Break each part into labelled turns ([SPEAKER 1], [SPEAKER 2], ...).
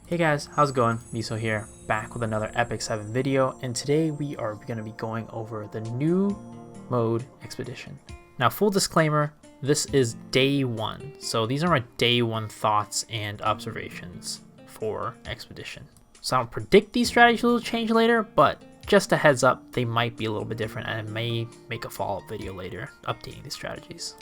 [SPEAKER 1] Hey guys, how's it going? Miso here, back with another Epic 7 video, and today we are going to be going over the new mode Expedition. Now, full disclaimer, this is day one, so these are my day one thoughts and observations for Expedition. So I don't predict these strategies will change later, but just a heads up, they might be a little bit different, and I may make a follow-up video later updating these strategies.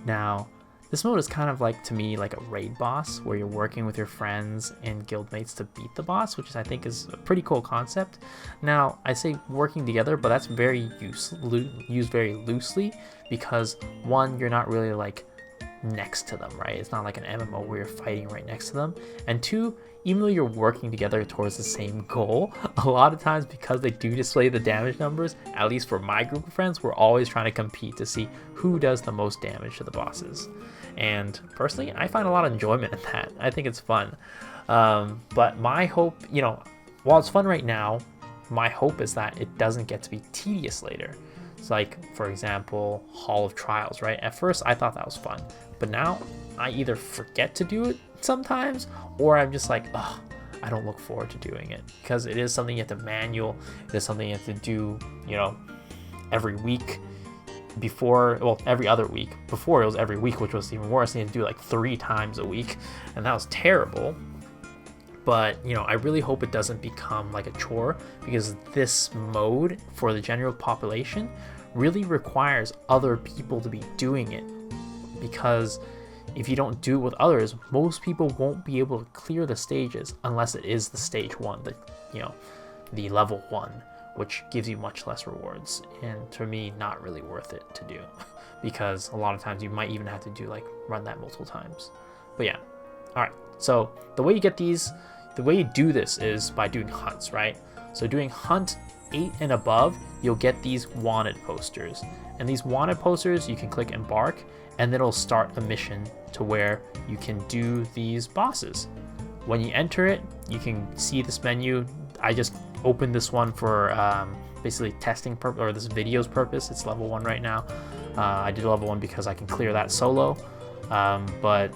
[SPEAKER 1] Now, this mode is kind of like, to me, like a raid boss where you're working with your friends and guildmates to beat the boss, which I think is a pretty cool concept. Now, I say working together, but that's very used very loosely because one, you're not really like next to them, right? It's not like an MMO where you're fighting right next to them. And two, even though you're working together towards the same goal, a lot of times because they do display the damage numbers, at least for my group of friends, we're always trying to compete to see who does the most damage to the bosses. And personally, I find a lot of enjoyment in that. I think it's fun. But my hope, while it's fun right now, my hope is that it doesn't get to be tedious later. It's like, for example, Hall of Trials, right? At first, I thought that was fun. But now, I either forget to do it sometimes, or I'm just like, ugh, I don't look forward to doing it. Because it is something you have to manual. It is something you have to do, every week. Every other week. Before it was every week, which was even worse. You had to do like 3 times a week, and that was terrible. But I really hope it doesn't become like a chore, because this mode for the general population really requires other people to be doing it, because if you don't do it with others, most people won't be able to clear the stages unless it is the stage 1, the level 1, which gives you much less rewards, and to me, not really worth it to do, because a lot of times you might even have to run that multiple times. But yeah, all right. So the way you do this is by doing hunts, right? So doing hunt 8 and above, you'll get these wanted posters, and these wanted posters you can click embark, and then it'll start a mission to where you can do these bosses. When you enter it, you can see this menu. I just opened this one for basically testing purpose, or this video's purpose. It's level 1 right now. I did level 1 because I can clear that solo. But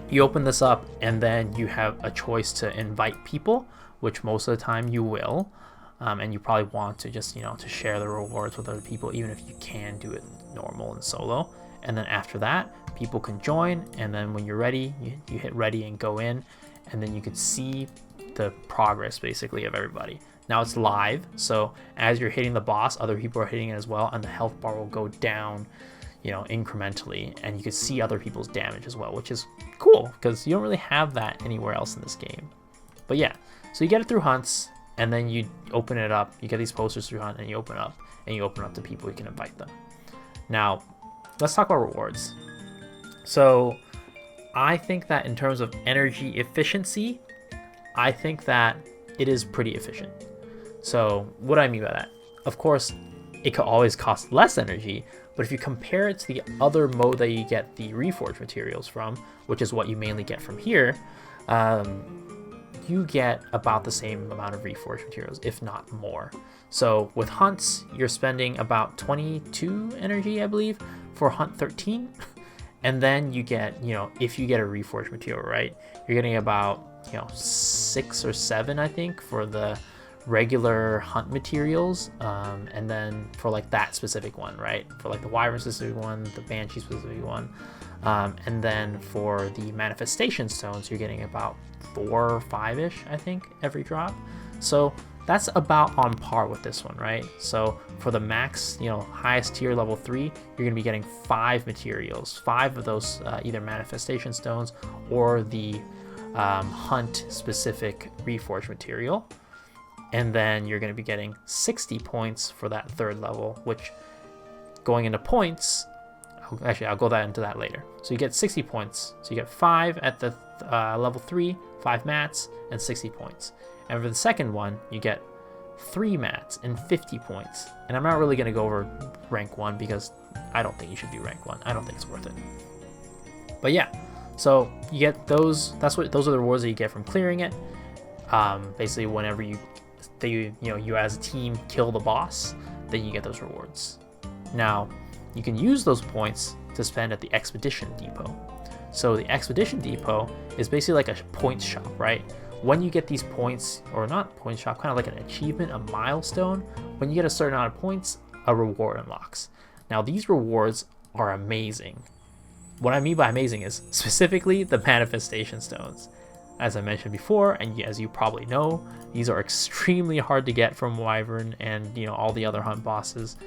[SPEAKER 1] you open this up, and then you have a choice to invite people, which most of the time you will. And you probably want to just, to share the rewards with other people, even if you can do it normal and solo. And then after that, people can join. And then when you're ready, you hit ready and go in, and then you can see the progress basically of everybody. Now it's live, so as you're hitting the boss, other people are hitting it as well, and the health bar will go down, incrementally, and you can see other people's damage as well, which is cool because you don't really have that anywhere else in this game. But yeah, so you get it through hunts, and then you open it up. You get these posters through hunt, and you open up to people. You can invite them. Now, let's talk about rewards. So I think that in terms of energy efficiency, I think that it is pretty efficient. So what do I mean by that? Of course, it could always cost less energy, but if you compare it to the other mode that you get the reforged materials from, which is what you mainly get from here, you get about the same amount of reforged materials, if not more. So with hunts, you're spending about 22 energy, I believe, for hunt 13. And then you get, if you get a reforged material, right, you're getting about 6 or 7, I think, for the regular hunt materials, and then for like that specific one, right, for like the wyvern specific one, the banshee specific one, and then for the manifestation stones, you're getting about 4 or 5-ish, I think, every drop. So that's about on par with this one, right? So for the max, highest tier level 3, you're gonna be getting 5 materials, 5 of those either manifestation stones or the hunt specific reforged material. And then you're going to be getting 60 points for that 3rd level, which, going into points, I'll go into that later. So you get 60 points. So you get 5 at the level 3, 5 mats, and 60 points. And for the second one, you get 3 mats and 50 points. And I'm not really going to go over rank 1 because I don't think you should do rank 1. I don't think it's worth it. But yeah, so you get those. Those are the rewards that you get from clearing it. Basically, whenever you as a team kill the boss, then you get those rewards. Now, you can use those points to spend at the Expedition Depot. So the Expedition Depot is basically like a points shop, right? When you get these points, or not points shop, kind of like an achievement, a milestone, when you get a certain amount of points, a reward unlocks. Now these rewards are amazing. What I mean by amazing is specifically the manifestation stones. As I mentioned before, and as you probably know, these are extremely hard to get from Wyvern and all the other hunt bosses.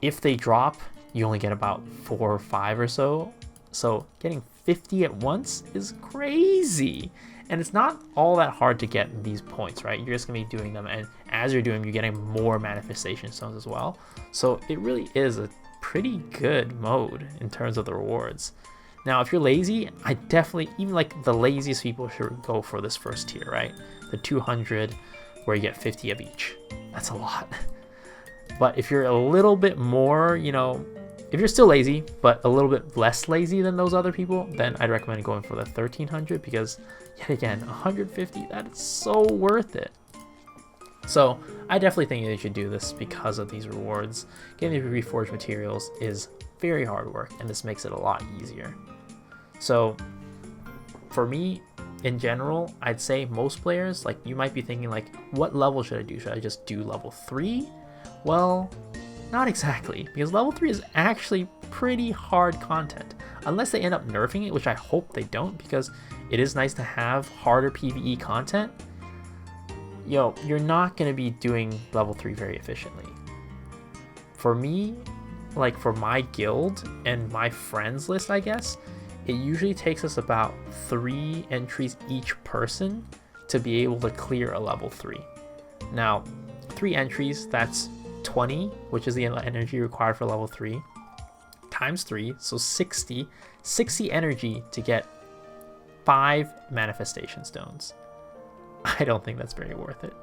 [SPEAKER 1] If they drop, you only get about 4 or 5 or so. So getting 50 at once is crazy. And it's not all that hard to get these points, right? You're just gonna be doing them, and as you're doing them, you're getting more manifestation stones as well. So it really is a pretty good mode in terms of the rewards. Now, if you're lazy, I definitely, even like the laziest people should go for this first tier, right? The 200, where you get 50 of each. That's a lot. But if you're a little bit more, if you're still lazy, but a little bit less lazy than those other people, then I'd recommend going for the 1300, because yet again, 150, that is so worth it. So I definitely think you should do this because of these rewards. Getting the reforged materials is very hard work, and this makes it a lot easier. So for me, in general, I'd say most players, like, you might be thinking like, what level should I do? Should I just do level 3? Well, not exactly, because level 3 is actually pretty hard content. Unless they end up nerfing it, which I hope they don't, because it is nice to have harder PvE content. You're not going to be doing level 3 very efficiently. For me, like for my guild and my friends list, I guess, it usually takes us about 3 entries each person to be able to clear a level 3. Now, 3 entries, that's 20, which is the energy required for level 3, times 3, so 60 energy to get 5 manifestation stones. I don't think that's very worth it,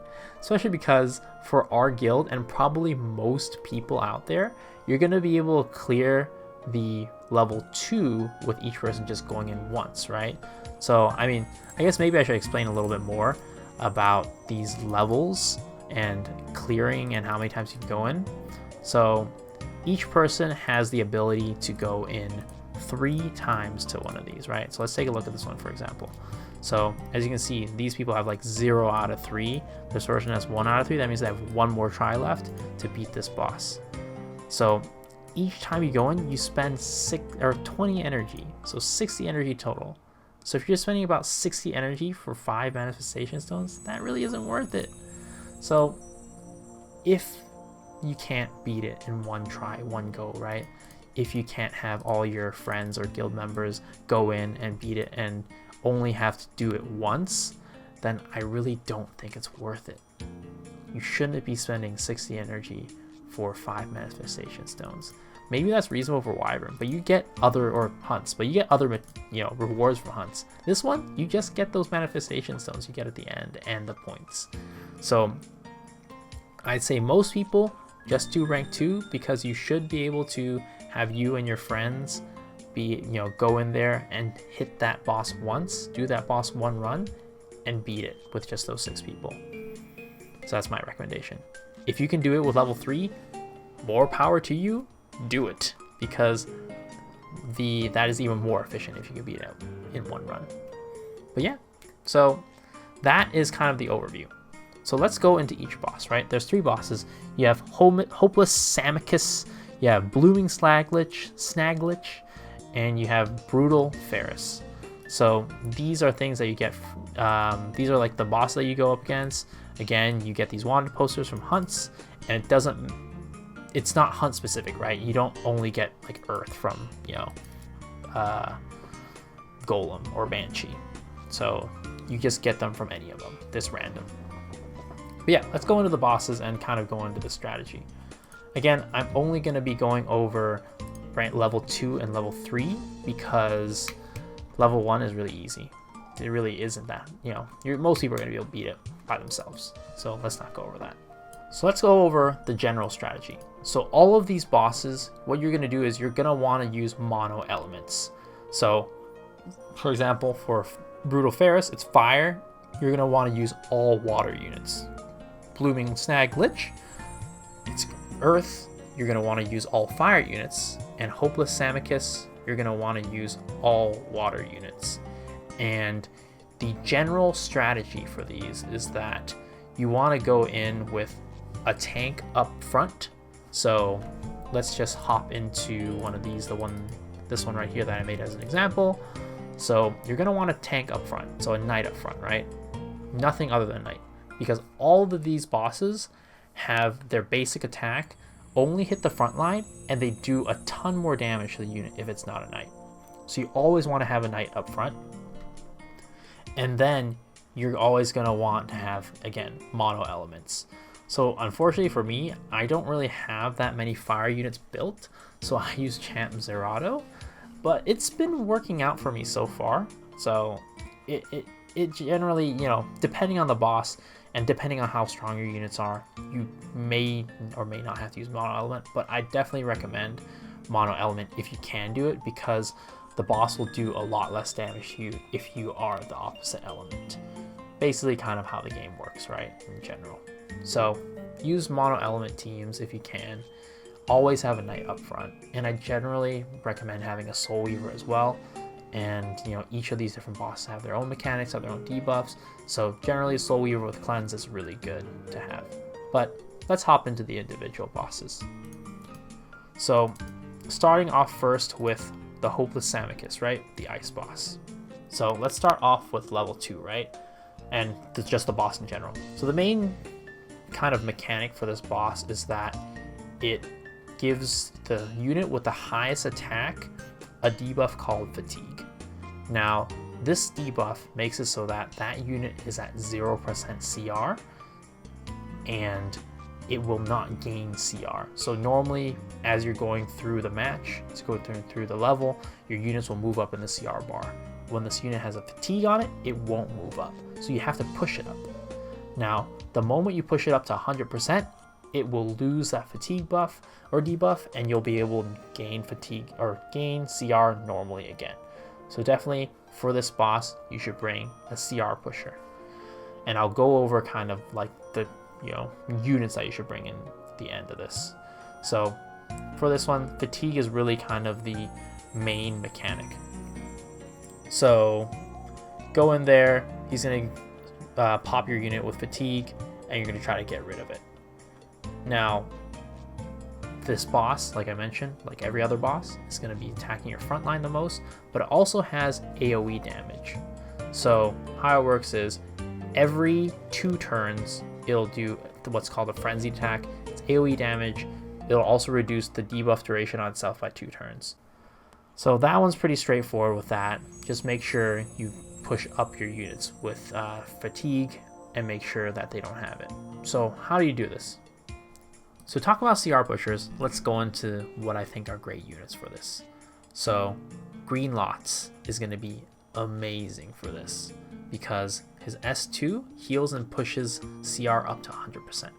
[SPEAKER 1] especially because for our guild and probably most people out there, you're going to be able to clear the level 2 with each person just going in once, right? So I mean, I guess maybe I should explain a little bit more about these levels and clearing and how many times you can go in. So each person has the ability to go in 3 times to one of these, right? So let's take a look at this one, for example. So as you can see, these people have like 0 out of 3. This person has 1 out of 3. That means they have 1 more try left to beat this boss. So each time you go in, you spend 20 energy, so 60 energy total. So if you're spending about 60 energy for 5 manifestation stones, that really isn't worth it. So if you can't beat it in one try, one go, right? If you can't have all your friends or guild members go in and beat it and only have to do it once, then I really don't think it's worth it. You shouldn't be spending 60 energy for 5 manifestation stones. Maybe that's reasonable for Wyvern, but you get other, or hunts, but you get other, rewards from hunts. This one, you just get those manifestation stones you get at the end and the points. So I'd say most people just do rank 2, because you should be able to have you and your friends go in there and hit that boss once, do that boss one run, and beat it with just those 6 people. So that's my recommendation. If you can do it with level 3, more power to you, do it, because that is even more efficient if you can beat it in one run. But yeah, so that is kind of the overview. So let's go into each boss, right? There's 3 bosses. You have Hopeless Samachus, you have Blooming Snaglich, and you have Brutal Ferris. So these are things that you get. These are like the boss that you go up against. Again, you get these wanted posters from hunts, and it's not hunt specific, right? You don't only get like Earth from, Golem or Banshee. So you just get them from any of them, this random. But yeah, let's go into the bosses and kind of go into the strategy. Again, I'm only going to be going over level 2 and level 3 because level 1 is really easy. It really isn't that, most people are going to be able to beat it by themselves. So let's not go over that. So let's go over the general strategy. So all of these bosses, what you're going to do is you're going to want to use mono elements. So for example, for Brutal Ferris, it's fire. You're going to want to use all water units. Blooming Snaglich, it's earth. You're going to want to use all fire units. And Hopeless Samachus, you're going to want to use all water units. And the general strategy for these is that you want to go in with a tank up front. So let's just hop into one of these, this one right here that I made as an example. So you're going to want a tank up front, so a knight up front, right? Nothing other than a knight, because all of these bosses have their basic attack only hit the front line, and they do a ton more damage to the unit if it's not a knight. So you always want to have a knight up front. And then you're always going to want to have, again, mono elements. So unfortunately for me, I don't really have that many fire units built, so I use Champ Zerato, but it's been working out for me so far. So it generally, you know, depending on the boss and depending on how strong your units are, you may or may not have to use mono element, but I definitely recommend mono element if you can do it, because the boss will do a lot less damage to you if you are the opposite element. Basically kind of how the game works, right, in general. So use mono element teams if you can. Always have a knight up front, and I generally recommend having a soul weaver as well. And you know, each of these different bosses have their own mechanics, have their own debuffs. So generally soul weaver with cleanse is really good to have. But let's hop into the individual bosses. So starting off first with the Hopeless Samicus, right? The ice boss. So let's start off with level 2, right? And just the boss in general. So the main kind of mechanic for this boss is that it gives the unit with the highest attack a debuff called Fatigue. Now, this debuff makes it so that that unit is at 0% CR, and it will not gain CR. So normally, as you're going through the match, to go through the level, your units will move up in the CR bar. When this unit has a fatigue on it, it won't move up. So you have to push it up. Now, the moment you push it up to 100%, it will lose that fatigue buff or debuff, and you'll be able to gain fatigue or gain CR normally again. So definitely for this boss, you should bring a CR pusher. And I'll go over kind of like the, you know, units that you should bring in the end of this. So for this one, fatigue is really kind of the main mechanic. So go in there, he's going to pop your unit with fatigue, and you're going to try to get rid of it. Now, this boss, like I mentioned, like every other boss, is going to be attacking your front line the most, but it also has AoE damage. So how it works is every 2 turns, it'll do what's called a frenzied attack. It's AoE damage. It'll also reduce the debuff duration on itself by 2 turns. So that one's pretty straightforward with that. Just make sure you push up your units with fatigue and make sure that they don't have it. So how do you do this? So talk about CR pushers, let's go into what I think are great units for this. So Green Lots is going to be amazing for this because his S2 heals and pushes CR up to 100%. So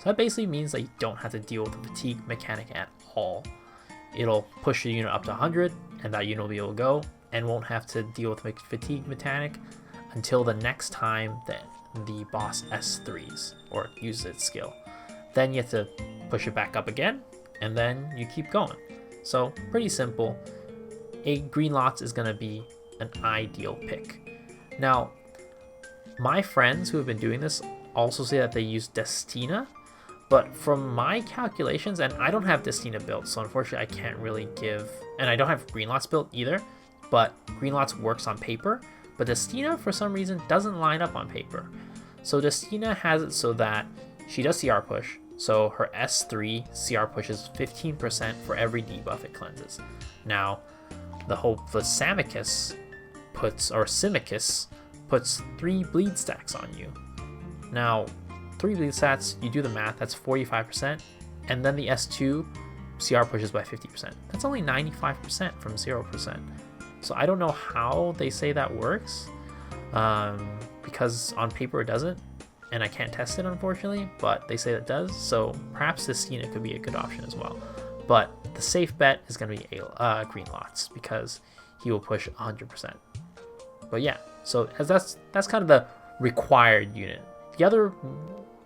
[SPEAKER 1] that basically means that you don't have to deal with the fatigue mechanic at all. It'll push the unit up to 100 and that unit will be able to go and won't have to deal with the fatigue mechanic until the next time that the boss S3s or uses its skill. Then you have to push it back up again, and then you keep going. So pretty simple. A Green Lots is going to be an ideal pick. Now, my friends who have been doing this also say that they use Destina, but from my calculations, and I don't have Destina built, so unfortunately I can't really give, and I don't have Green Lots built either, but Green Lots works on paper, but Destina for some reason doesn't line up on paper. So Destina has it so that she does CR push, so her S3 CR pushes 15% for every debuff it cleanses. Now, the Samicus puts 3 bleed stacks on you. Now, 3 bleed stats, you do the math, that's 45%, and then the S2 CR pushes by 50%. That's only 95% from 0%. So I don't know how they say that works, because on paper it doesn't, and I can't test it unfortunately, but they say it does, so perhaps Destina could be a good option as well. But the safe bet is going to be Green Lots, because he will push 100%. But yeah, so that's kind of the required unit. The other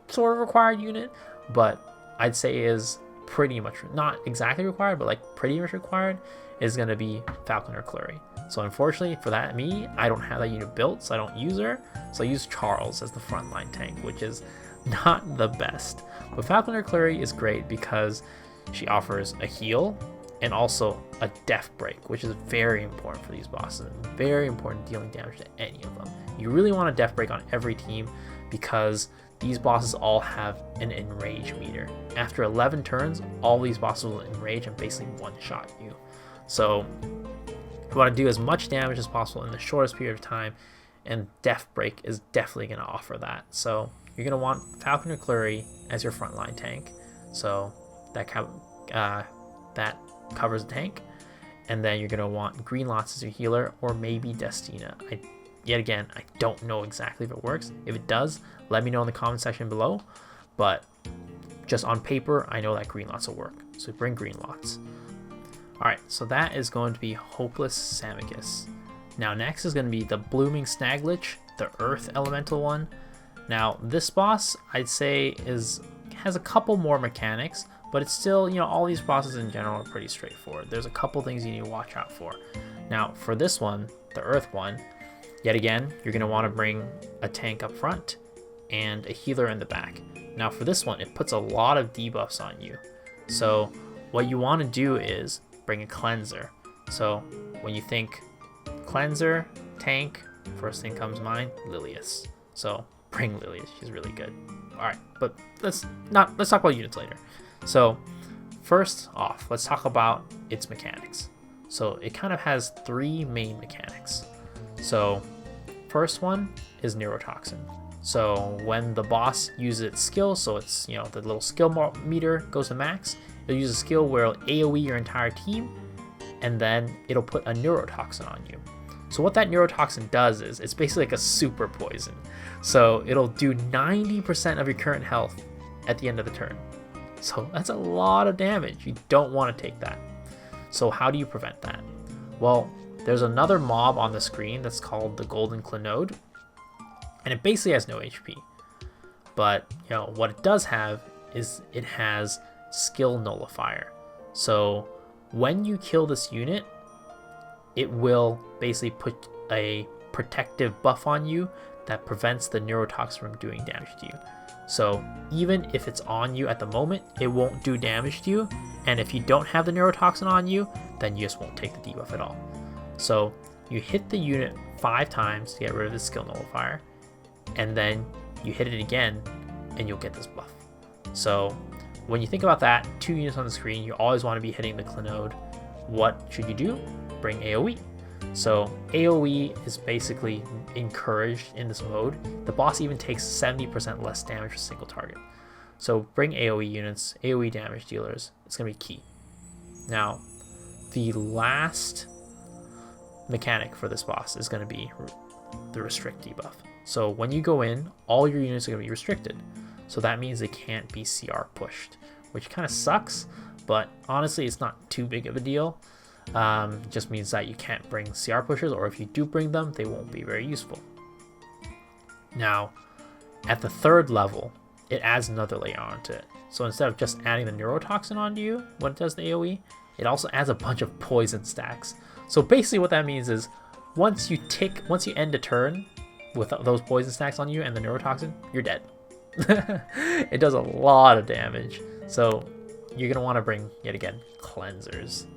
[SPEAKER 1] sort of required unit, but I'd say is pretty much, not exactly required, but like pretty much required, is going to be Falconer Kluri. So unfortunately for that, I don't have that unit built, so I don't use her. So I use Charles as the frontline tank, which is not the best. But Falconer Kluri is great because she offers a heal and also a death break, which is very important for these bosses. Very important dealing damage to any of them. You really want a death break on every team because these bosses all have an enrage meter. After 11 turns, all these bosses will enrage and basically one-shot you. So you want to do as much damage as possible in the shortest period of time, and Death Break is definitely going to offer that. So you're going to want Falconer Kluri as your frontline tank. So that covers the tank. And then you're going to want Greenlots as your healer, or maybe Destina. Yet again, I don't know exactly if it works. If it does, let me know in the comment section below. But just on paper, I know that Greenlots will work. So bring Greenlots. Alright, so that is going to be Hopeless Samicus. Now next is going to be the Blooming Snaglich, the Earth Elemental one. Now this boss, I'd say, has a couple more mechanics, but it's still, all these bosses in general are pretty straightforward. There's a couple things you need to watch out for. Now for this one, the Earth one, yet again, you're going to want to bring a tank up front and a healer in the back. Now for this one, it puts a lot of debuffs on you. So what you want to do is bring a cleanser. So when you think cleanser, tank, first thing comes to mind, Lilias. So bring Lilias, she's really good. Alright, but let's talk about units later. So first off, let's talk about its mechanics. So it kind of has three main mechanics. So first one is Neurotoxin. So when the boss uses its skill, so it's, the little skill meter goes to max, it'll use a skill where it'll AoE your entire team, and then it'll put a Neurotoxin on you. So what that Neurotoxin does is, it's basically like a super poison. So it'll do 90% of your current health at the end of the turn. So that's a lot of damage. You don't want to take that. So how do you prevent that? Well, there's another mob on the screen that's called the Golden Clinode, and it basically has no HP. But, what it does have is it has Skill Nullifier. So when you kill this unit, it will basically put a protective buff on you that prevents the Neurotoxin from doing damage to you. So even if it's on you at the moment, it won't do damage to you. And if you don't have the Neurotoxin on you, then you just won't take the debuff at all. So you hit the unit 5 times to get rid of the Skill Nullifier, and then you hit it again and you'll get this buff. So when you think about that, 2 units on the screen, you always want to be hitting the Clinode. What should you do? Bring AoE. So AoE is basically encouraged in this mode. The boss even takes 70% less damage for a single target. So bring AoE units, AoE damage dealers. It's going to be key. Now, the last mechanic for this boss is going to be the restrict debuff. So when you go in, all your units are going to be restricted. So that means they can't be CR pushed, which kind of sucks, but honestly, it's not too big of a deal. It just means that you can't bring CR pushers, or if you do bring them, they won't be very useful. Now, at the 3rd level, it adds another layer onto it. So instead of just adding the Neurotoxin onto you when it does the AoE, it also adds a bunch of poison stacks. So basically what that means is once you end a turn with those poison stacks on you and the Neurotoxin, you're dead. It does a lot of damage. So you're going to want to bring, yet again, cleansers.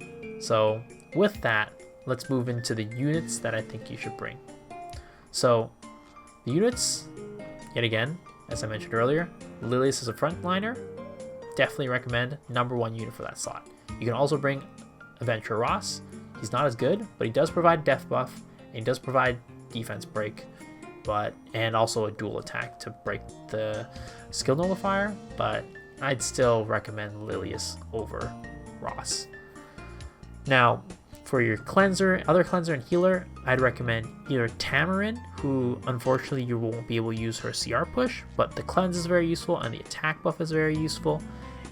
[SPEAKER 1] So with that, let's move into the units that I think you should bring. So the units, yet again, as I mentioned earlier, Lilias is a frontliner. Definitely recommend #1 unit for that slot. You can also bring Adventurer Ross. He's not as good, but he does provide death buff, and he does provide defense break, and also a dual attack to break the skill nullifier, but I'd still recommend Lilias over Ross. Now, for your other cleanser and healer, I'd recommend either Tamarin, who unfortunately you won't be able to use her CR push, but the cleanse is very useful and the attack buff is very useful.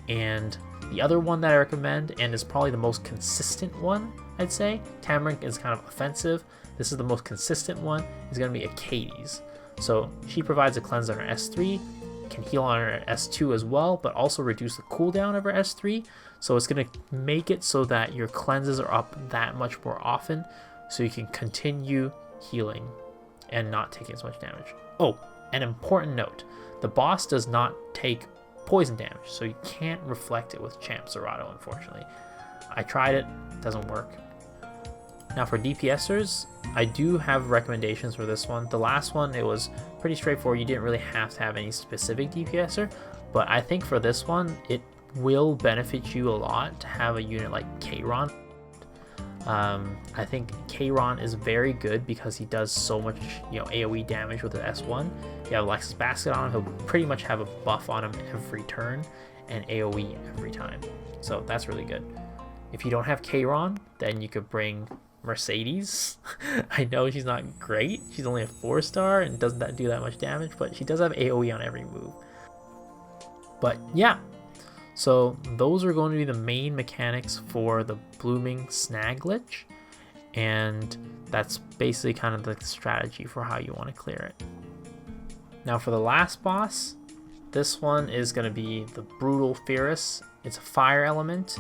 [SPEAKER 1] And the other one that I recommend, and is probably the most consistent one, I'd say, Tamarin is kind of offensive. This is the most consistent one, is going to be Achates. So she provides a cleanse on her S3, can heal on her S2 as well, but also reduce the cooldown of her S3. So it's going to make it so that your cleanses are up that much more often, so you can continue healing and not taking as much damage. Oh, an important note, the boss does not take poison damage, so you can't reflect it with Champ Zerato, unfortunately. I tried it, doesn't work. Now for DPSers, I do have recommendations for this one. The last one, it was pretty straightforward. You didn't really have to have any specific DPSer, but I think for this one, it will benefit you a lot to have a unit like Kayron. I think Kayron is very good because he does so much, AoE damage with the S1. You have Lexus Basket on him, he'll pretty much have a buff on him every turn and AoE every time. So that's really good. If you don't have Kayron, then you could bring Mercedes. I know she's not great. She's only a 4-star and doesn't do that much damage, but she does have AoE on every move. But yeah, so those are going to be the main mechanics for the Blooming Snag Glitch, and that's basically kind of the strategy for how you want to clear it. Now for the last boss, this one is going to be the Brutal Fierce. It's a fire element,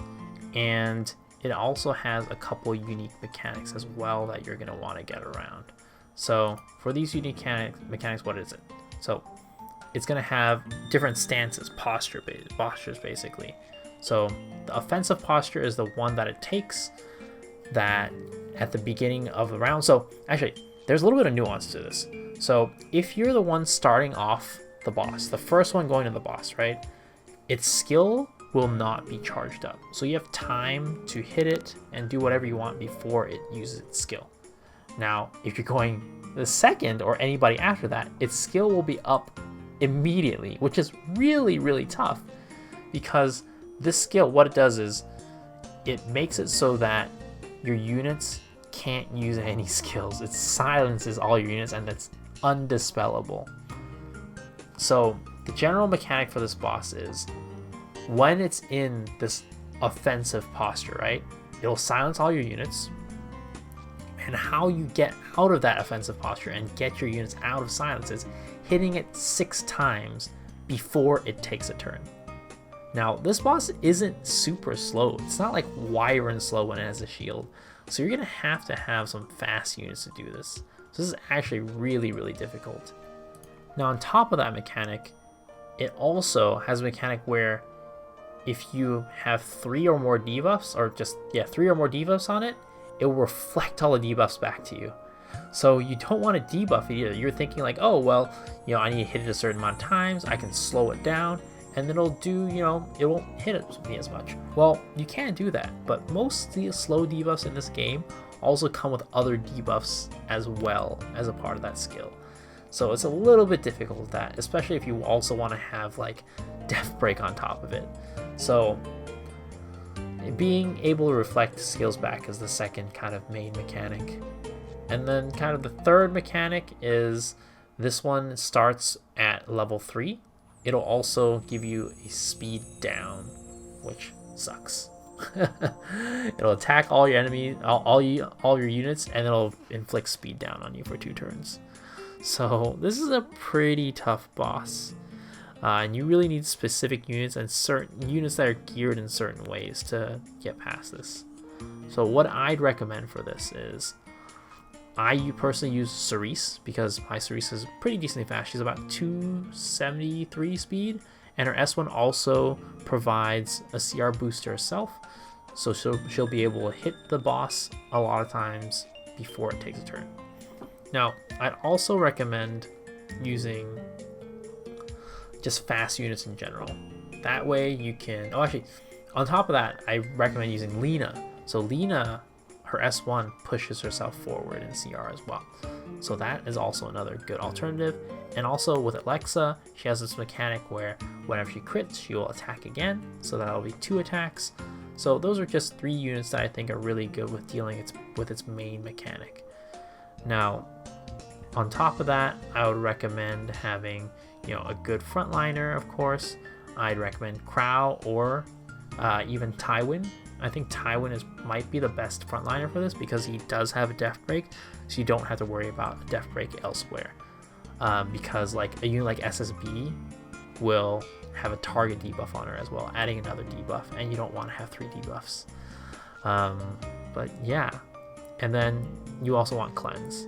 [SPEAKER 1] and it also has a couple unique mechanics as well that you're going to want to get around. So for these unique mechanics, what is it? So it's going to have different stances, postures basically. So the offensive posture is the one that it takes that at the beginning of the round. So actually, there's a little bit of nuance to this. So if you're the one starting off the boss, the first one going to the boss, right? Its skill will not be charged up. So you have time to hit it and do whatever you want before it uses its skill. Now, if you're going the second or anybody after that, its skill will be up immediately, which is really, really tough, because this skill, what it does is it makes it so that your units can't use any skills. It silences all your units, and it's undispellable. So the general mechanic for this boss is when it's in this offensive posture, right? It'll silence all your units. And how you get out of that offensive posture and get your units out of silence is hitting it 6 times before it takes a turn. Now, this boss isn't super slow. It's not like Wyvern slow when it has a shield. So you're going to have some fast units to do this. So this is actually really, really difficult. Now, on top of that mechanic, it also has a mechanic where if you have 3 or more debuffs, or just, 3 or more debuffs on it, it will reflect all the debuffs back to you. So you don't want to debuff it either. You're thinking like, oh, well, I need to hit it a certain amount of times. I can slow it down, and then it'll do, it won't hit me as much. Well, you can't do that, but most of the slow debuffs in this game also come with other debuffs as well as a part of that skill. So it's a little bit difficult with that, especially if you also want to have like Death Break on top of it. So being able to reflect skills back is the second kind of main mechanic. And then kind of the third mechanic is this one starts at level 3. It'll also give you a speed down, which sucks. It'll attack all your enemies, all your units, and it'll inflict speed down on you for 2 turns. So this is a pretty tough boss. And you really need specific units and certain units that are geared in certain ways to get past this. So what I'd recommend for this is, I personally use Cerise because my Cerise is pretty decently fast. She's about 273 speed, and her S1 also provides a CR booster herself, so she'll be able to hit the boss a lot of times before it takes a turn. Now, I'd also recommend using just fast units in general. That way you can, on top of that, I recommend using Lena. So Lena, her S1 pushes herself forward in CR as well. So that is also another good alternative. And also with Alexa, she has this mechanic where whenever she crits, she will attack again. So that'll be 2 attacks. So those are just 3 units that I think are really good with dealing with its main mechanic. Now, on top of that, I would recommend having a good frontliner, of course. I'd recommend Crow or even Tywin. I think Tywin might be the best frontliner for this because he does have a Death Break, so you don't have to worry about a Death Break elsewhere. Because like a unit like SSB will have a target debuff on her as well, adding another debuff, and you don't want to have 3 debuffs. But yeah, and then you also want cleanse.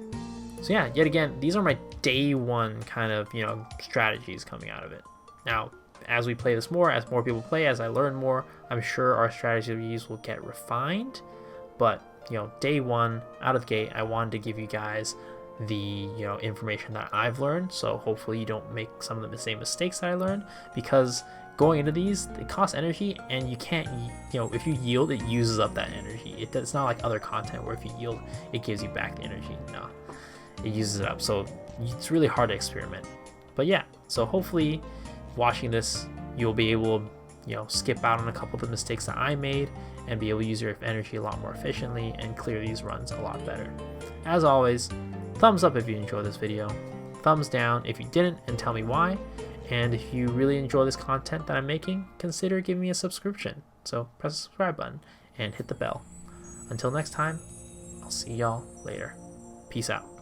[SPEAKER 1] So yeah, yet again, these are my day 1 kind of, you know, strategies coming out of it. Now, as we play this more, as more people play, as I learn more, I'm sure our strategies will get refined. But, you know, day 1 out of the gate, I wanted to give you guys the, you know, information that I've learned, so hopefully you don't make some of the same mistakes that I learned, because going into these, they cost energy, and you can't, you know, if you yield, it uses up that energy. It's not like other content where if you yield, it gives you back the energy. No, it uses it up, so it's really hard to experiment. But yeah, so hopefully watching this, you'll be able to, you know, skip out on a couple of the mistakes that I made and be able to use your energy a lot more efficiently and clear these runs a lot better. As always, thumbs up if you enjoyed this video, thumbs down if you didn't and tell me why, and if you really enjoy this content that I'm making, consider giving me a subscription. So press the subscribe button and hit the bell. Until next time, I'll see y'all later. Peace out.